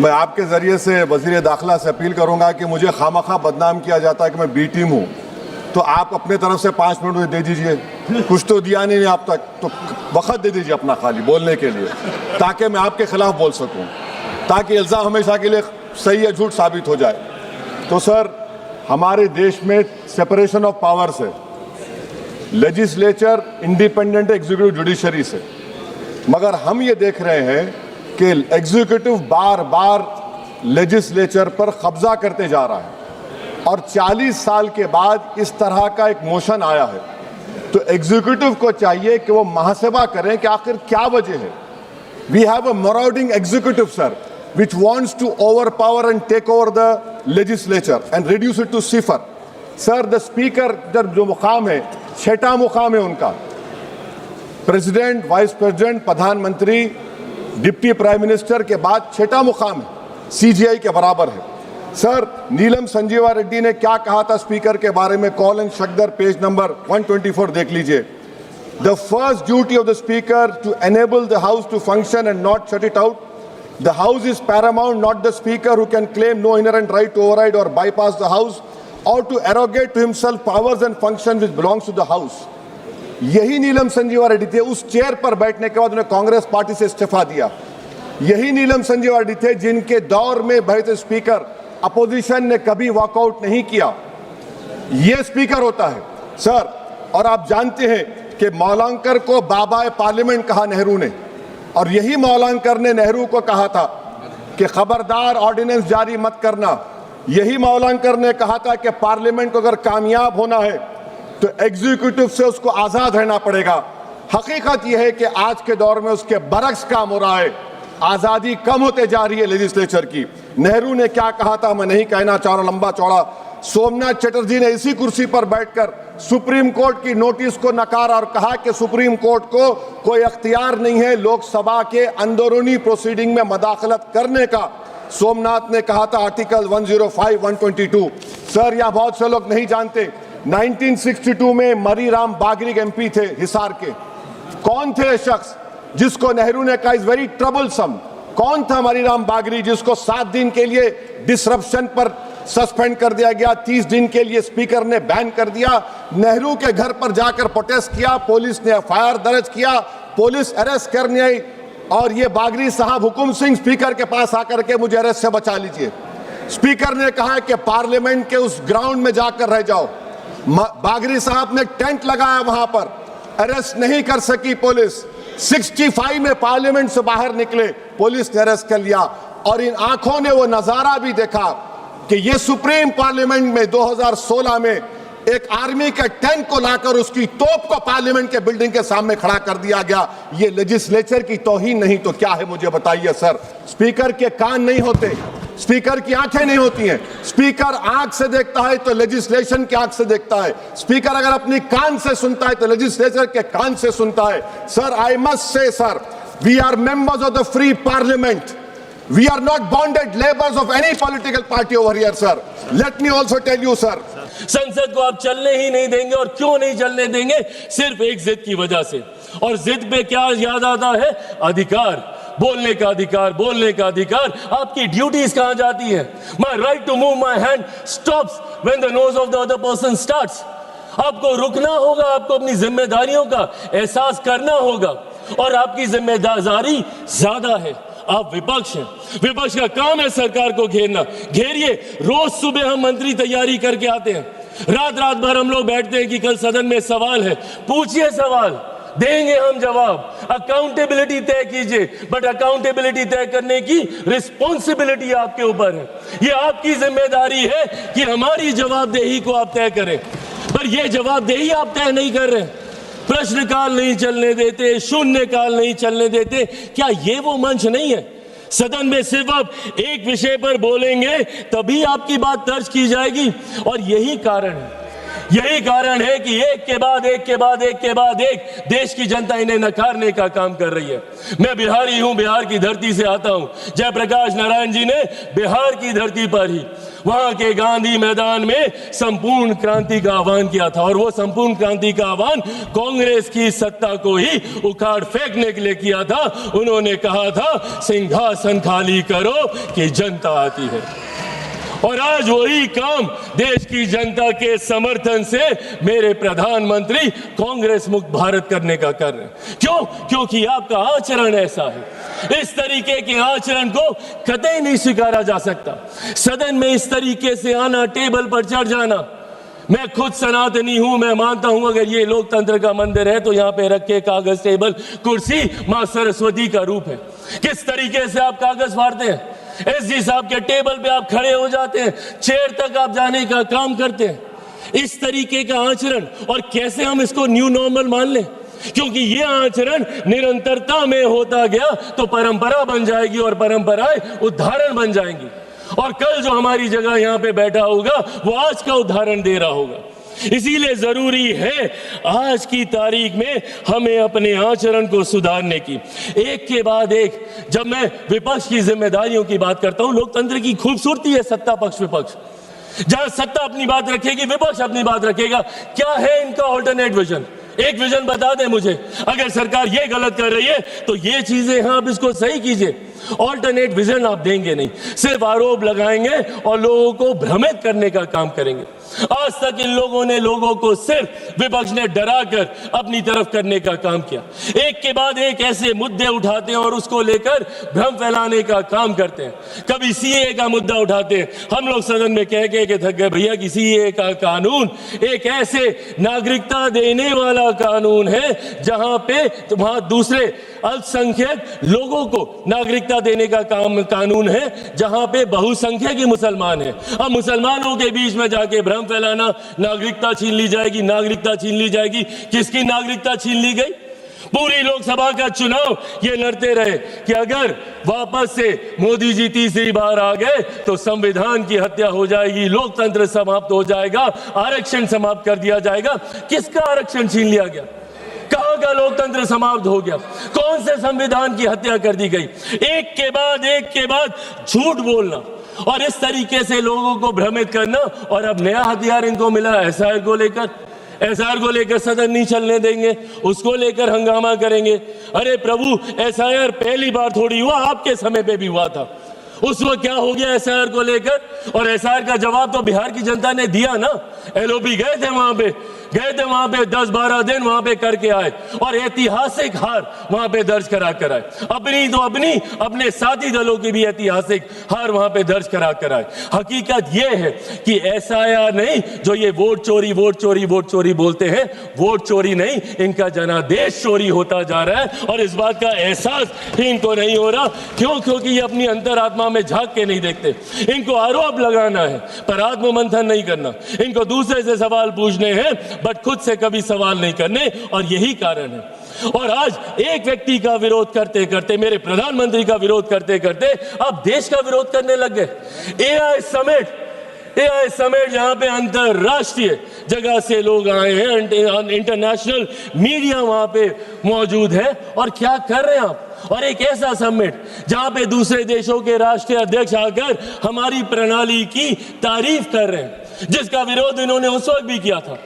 मैं आपके ज़रिए से वज़ीर दाखिला से अपील करूंगा कि मुझे खामखा बदनाम किया जाता है कि मैं बी टीम हूँ, तो आप अपने तरफ से 5 मिनट मुझे दे दीजिए। कुछ तो दिया नहीं आप तक, तो वक्त दे दीजिए अपना खाली बोलने के लिए, ताकि मैं आपके खिलाफ बोल सकूँ, ताकि इल्ज़ाम हमेशा के लिए सही या झूठ साबित हो जाए। तो सर, हमारे देश में सेपरेशन ऑफ पावर्स है, लेजिस्लेचर इंडिपेंडेंट एग्जीक्यूटिव जुडिशरी से, मगर हम ये देख रहे हैं कि एग्जीक्यूटिव बार बार लेजिस्लेचर पर कब्जा करते जा रहा है और 40 साल के बाद इस तरह का एक मोशन आया है। तो एग्जीक्यूटिव को चाहिए कि वो मुहासबा करें कि आखिर क्या वजह है। We have a marauding executive sir which wants to overpower and take over the legislature and reduce it to cipher. Sir, the speaker जो मुकाम है, 6वां मुकाम है उनका, प्रेसिडेंट, वाइस प्रेसिडेंट, प्रधानमंत्री, डिप्टी प्राइम मिनिस्टर के बाद 6वां मुकाम है, CGI के बराबर है। सर, नीलम संजीवा रेड्डी ने क्या कहा था स्पीकर के बारे में, कॉल एंड शक्दर पेज नंबर 124 देख लीजिए। The first duty of the speaker to enable the house to function and not shut it out. The house is paramount, not the speaker who can claim no inherent right to override or bypass the house or to arrogate to himself powers and functions which belongs to the house. यही नीलम संजीवा रेड्डी थे, उस chair पर बैठने के बाद उन्हें Congress party से इस्तीफा दिया। यही नीलम संजीवा रेड्डी थे जिनके दौर में बैठे स्पीकर अपोजिशन ने कभी वॉकआउट नहीं किया। ये स्पीकर होता है सर। और आप जानते हैं कि मौलांकर को बाबा पार्लियामेंट कहा नेहरू ने, और यही मौलांकर ने नेहरू को कहा था कि खबरदार ऑर्डिनेंस जारी मत करना। यही मौलांकर ने कहा था कि पार्लियामेंट को अगर कामयाब होना है तो एग्जीक्यूटिव से उसको आज़ाद रहना पड़ेगा। हकीकत यह है कि आज के दौर में उसके बरक्स काम हो रहा है, आज़ादी कम होते जा रही है लेजिस्लेचर की। नेहरू ने क्या कहा था मैं नहीं कहना चाह रहा लंबा चौड़ा। सोमनाथ चटर्जी ने इसी कुर्सी पर बैठकर सुप्रीम कोर्ट की नोटिस को नकारा और कहा कि सुप्रीम कोर्ट को कोई अख्तियार नहीं है लोकसभा के अंदरूनी प्रोसीडिंग में मदाखलत करने का। सोमनाथ ने कहा था आर्टिकल 105, 122। सर, यहाँ बहुत से लोग नहीं जानते, 1962 में मरीराम बागरी MP थे हिसार के। कौन थे ये शख्स जिसको नेहरू ने कहा इज वेरी ट्रबलसम? कौन था मरीराम बागरी जिसको 7 दिन के लिए डिसरप्शन पर सस्पेंड कर दिया गया, 30 दिन के लिए स्पीकर ने बैन कर दिया। नेहरू के घर पर जाकर प्रोटेस्ट किया, पुलिस ने FIR दर्ज किया, पुलिस अरेस्ट करने आई और ये बागरी साहब हुकुम सिंह स्पीकर के पास आकर के मुझे अरेस्ट से बचा लीजिए। स्पीकर ने कहा कि पार्लियामेंट के उस ग्राउंड में जाकर रह जाओ। बागरी साहब ने टेंट लगाया वहां पर, अरेस्ट नहीं कर सकी पुलिस। 65 में पार्लियामेंट से बाहर निकले, पुलिस ने अरेस्ट कर लिया। और इन आंखों ने वो नजारा भी देखा कि ये सुप्रीम पार्लियामेंट में 2016 में एक आर्मी के टैंक को लाकर उसकी तोप को पार्लियामेंट के बिल्डिंग के सामने खड़ा कर दिया गया। ये लेजिस्लेचर की तौहीन नहीं तो क्या है मुझे बताइए सर। स्पीकर के कान नहीं होते, स्पीकर की आंखें नहीं होती हैं। स्पीकर आंख से देखता है तो लेजिस्लेशन की आंख से देखता है। स्पीकर अगर अपनी कान से सुनता है तो लेजिस्लेचर के कान से सुनता है। Sir, I must say sir, we are members of the free parliament. We are not bonded laborers of any political party over here, sir. Let me also tell you, sir. संसद को आप चलने ही नहीं देंगे, और क्यों नहीं चलने देंगे? सिर्फ एक जिद की वजह से। और जिद पे क्या याद आता है? अधिकार, बोलने का अधिकार, बोलने का अधिकार। आपकी ड्यूटीज कहां जाती है? My right to move my hand stops when the nose of the other person starts. आपको रुकना होगा, आपको अपनी जिम्मेदारियों का एहसास करना होगा, और आपकी जिम्मेदारी ज्यादा है। आप विपक्ष हैं, विपक्ष का काम है सरकार को घेरना। घेरिए। रोज सुबह हम मंत्री तैयारी करके आते हैं, रात रात भर हम लोग बैठते हैं कि कल सदन में सवाल है। पूछिए सवाल, देंगे हम जवाब। अकाउंटेबिलिटी तय कीजिए, बट अकाउंटेबिलिटी तय करने की रिस्पॉन्सिबिलिटी आपके ऊपर है। ये आपकी जिम्मेदारी है कि हमारी जवाबदेही को आप तय करें, पर यह जवाबदेही आप तय नहीं कर रहे। प्रश्नकाल नहीं चलने देते, शून्यकाल नहीं चलने देते। क्या ये वो मंच नहीं है? सदन में सिर्फ आप एक विषय पर बोलेंगे तभी आपकी बात दर्ज की जाएगी। और यही कारण है यही कारण है कि एक के बाद एक देश की जनता इन्हें नकारने का काम कर रही है। मैं बिहारी हूं, बिहार की धरती से आता हूं। जयप्रकाश नारायण जी ने बिहार की धरती पर ही वहां के गांधी मैदान में संपूर्ण क्रांति का आह्वान किया था, और वो संपूर्ण क्रांति का आह्वान कांग्रेस की सत्ता को ही उखाड़ फेंकने के लिए किया था। उन्होंने कहा था सिंहासन खाली करो कि जनता आती है। और आज वही काम देश की जनता के समर्थन से मेरे प्रधानमंत्री कांग्रेस मुक्त भारत करने का कर रहे हैं। क्यों? क्योंकि आपका आचरण ऐसा है। इस तरीके के आचरण को कतई नहीं स्वीकारा जा सकता। सदन में इस तरीके से आना, टेबल पर चढ़ जाना। मैं खुद सनातनी हूं, मैं मानता हूं अगर ये लोकतंत्र का मंदिर है तो यहाँ पे रखे कागज, टेबल, कुर्सी मां सरस्वती का रूप है। किस तरीके से आप कागज फाड़ते हैं, एसजी साहब के टेबल पे आप खड़े हो जाते हैं, चेयर तक आप जाने का काम करते हैं। इस तरीके का आचरण, और कैसे हम इसको न्यू नॉर्मल मान लें? क्योंकि ये आचरण निरंतरता में होता गया तो परंपरा बन जाएगी, और परंपराएं उदाहरण बन जाएंगी। और कल जो हमारी जगह यहाँ पे बैठा होगा वो आज का उदाहरण दे रहा होगा। इसीलिए जरूरी है आज की तारीख में हमें अपने आचरण को सुधारने की। एक के बाद एक, जब मैं विपक्ष की जिम्मेदारियों की बात करता हूं, लोकतंत्र की खूबसूरती है सत्ता पक्ष विपक्ष। जहां सत्ता अपनी बात रखेगी, विपक्ष अपनी बात रखेगा। क्या है इनका ऑल्टरनेट विजन? एक विजन बता दें मुझे। अगर सरकार ये गलत कर रही है तो ये चीजें हैं, आप इसको सही कीजिए। ऑल्टरनेट विजन आप देंगे नहीं, सिर्फ आरोप लगाएंगे और लोगों को भ्रमित करने का काम करेंगे। आज तक इन लोगों को सिर्फ विपक्ष ने डराकर अपनी तरफ करने का काम किया। एक के बाद एक ऐसे मुद्दे उठाते हैं और उसको लेकर भ्रम फैलाने का काम करते हैं। कभी सीएए का मुद्दा उठाते हैं, हम लोग सदन में कह के थक गए भैया कि सीएए का कानून एक ऐसे नागरिकता देने वाला कानून है जहां पे वहां दूसरे अल्पसंख्यक लोगों को नागरिकता देने का कानून है, जहां पे बहुसंख्यक ही मुसलमान है। अब मुसलमानों के बीच में जाके भ्रम फैलाना, नागरिकता छीन ली जाएगी, नागरिकता छीन ली जाएगी। किसकी नागरिकता छीन ली गई? पूरी लोकसभा का चुनाव ये लड़ते रहे कि अगर वापस से मोदी जी तीसरी बार आ गए तो संविधान की हत्या हो जाएगी, लोकतंत्र समाप्त हो जाएगा, आरक्षण समाप्त कर दिया जाएगा। किसका आरक्षण छीन लिया गया? कहां का लोकतंत्र समाप्त हो गया? कौन से संविधान की हत्या कर दी गई? एक के बाद झूठ बोलना और इस तरीके से लोगों को भ्रमित करना। और अब नया हथियार इनको मिला एसआईआर को लेकर। एसआईआर को लेकर सदन नहीं चलने देंगे, उसको लेकर हंगामा करेंगे। अरे प्रभु, एसआईआर पहली बार थोड़ी हुआ, आपके समय पे भी हुआ था। उस वक्त क्या हो गया एसआईआर को लेकर? और एसआईआर का जवाब तो बिहार की जनता ने दिया ना। एलओपी गए थे वहां पे 10-12 दिन वहां पे करके आए और ऐतिहासिक हार वहां पे दर्ज करा कर आए। अपने साथी दलों की भी ऐतिहासिक हार वहां पे दर्ज करा कर आए। हकीकत यह है कि एसआईआर नहीं, जो ये वोट चोरी बोलते हैं, वोट चोरी नहीं, इनका जनादेश चोरी होता जा रहा है। और इस बात का एहसास ही इनको नहीं हो रहा। क्यों? क्योंकि ये अपनी अंतरात्मा में झांक के नहीं देखते। इनको आरोप लगाना है पर आत्ममंथन नहीं करना। इनको दूसरे से सवाल पूछने हैं बट खुद से कभी सवाल नहीं करने, और यही कारण है। और आज एक व्यक्ति का विरोध करते करते, मेरे प्रधानमंत्री का विरोध करते करते अब देश का विरोध करने लग गए। एआई समेट जहां पे अंतरराष्ट्रीय जगह से लोग आए हैं, इंटरनेशनल मीडिया वहां पे मौजूद है। और क्या कर रहे हैं आप? और एक ऐसा समिट जहां पे दूसरे देशों के राष्ट्रीय अध्यक्ष आकर हमारी प्रणाली की तारीफ कर रहे हैं, जिसका विरोध इन्होंने उस वक्त भी किया था।